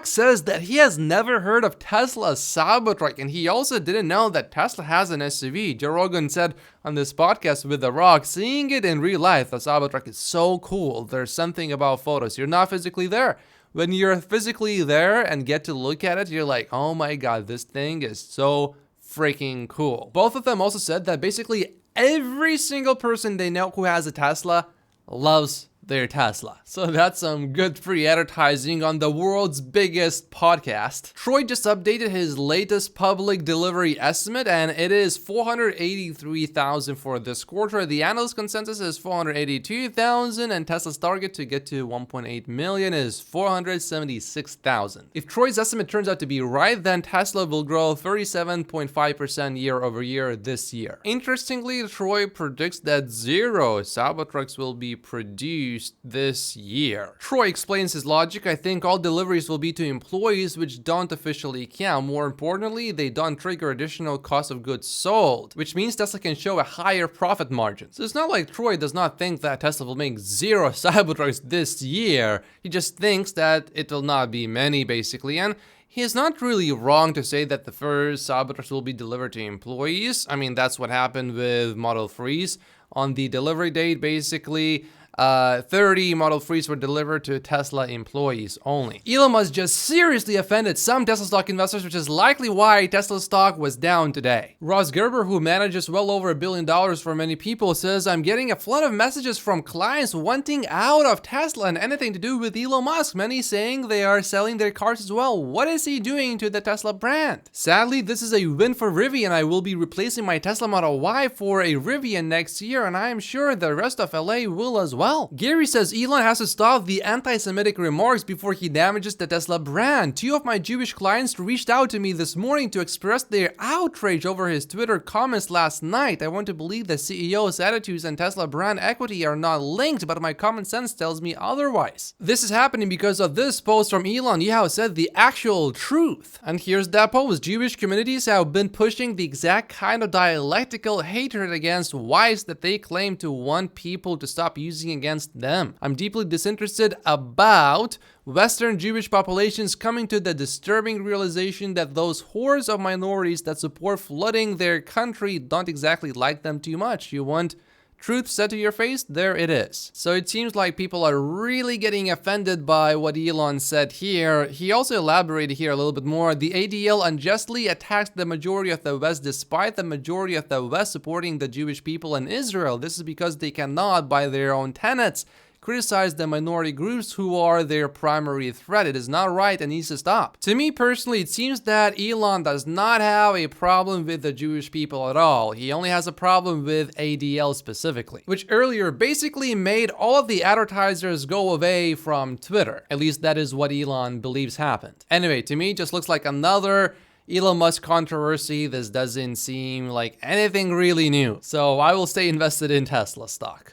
says that he has never heard of Tesla's Cybertruck, and he also didn't know that Tesla has an SUV. Joe Rogan said on this podcast with The Rock, seeing it in real life, the Cybertruck is so cool. There's something about photos. You're not physically there. When you're physically there and get to look at it, you're like, oh my god, this thing is so freaking cool. Both of them also said that basically every single person they know who has a Tesla loves their Tesla. So that's some good free advertising on the world's biggest podcast. Troy just updated his latest public delivery estimate, and it is 483,000 for this quarter. The analyst consensus is 482,000, and Tesla's target to get to 1.8 million is 476,000. If Troy's estimate turns out to be right, then Tesla will grow 37.5% year over year this year. Interestingly, Troy predicts that 0 Cybertrucks will be produced this year. Troy explains his logic. I think all deliveries will be to employees, which don't officially count. More importantly, they don't trigger additional cost of goods sold, which means Tesla can show a higher profit margin. So it's not like Troy does not think that Tesla will make 0 Cybertrucks this year. He just thinks that it will not be many, basically, and he is not really wrong to say that the first Cybertrucks will be delivered to employees. I mean, that's what happened with Model 3s. On the delivery date, basically, 30 Model 3s were delivered to Tesla employees only. Elon Musk just seriously offended some Tesla stock investors, which is likely why Tesla stock was down today. Ross Gerber, who manages well over $1 billion for many people, says, I'm getting a flood of messages from clients wanting out of Tesla and anything to do with Elon Musk, many saying they are selling their cars as well. What is he doing to the Tesla brand? Sadly, this is a win for Rivian. I will be replacing my Tesla Model Y for a Rivian next year, and I am sure the rest of LA will as well. Gary says Elon has to stop the anti-Semitic remarks before he damages the Tesla brand. 2 of my Jewish clients reached out to me this morning to express their outrage over his Twitter comments last night. I want to believe the CEO's attitudes and Tesla brand equity are not linked, but my common sense tells me otherwise. This is happening because of this post from Elon. Yahoo said the actual truth. And here's that post. Jewish communities have been pushing the exact kind of dialectical hatred against whites that they claim to want people to stop using against them. I'm deeply disinterested about Western Jewish populations coming to the disturbing realization that those hordes of minorities that support flooding their country don't exactly like them too much. You want truth said to your face? There it is. So it seems like people are really getting offended by what Elon said here. He also elaborated here a little bit more. The ADL unjustly attacks the majority of the West despite the majority of the West supporting the Jewish people in Israel. This is because they cannot, by their own tenets, criticize the minority groups who are their primary threat. It is not right and needs to stop. To me personally, it seems that Elon does not have a problem with the Jewish people at all. He only has a problem with ADL specifically, which earlier basically made all of the advertisers go away from Twitter. At least that is what Elon believes happened. Anyway, to me, it just looks like another Elon Musk controversy. This doesn't seem like anything really new. So I will stay invested in Tesla stock.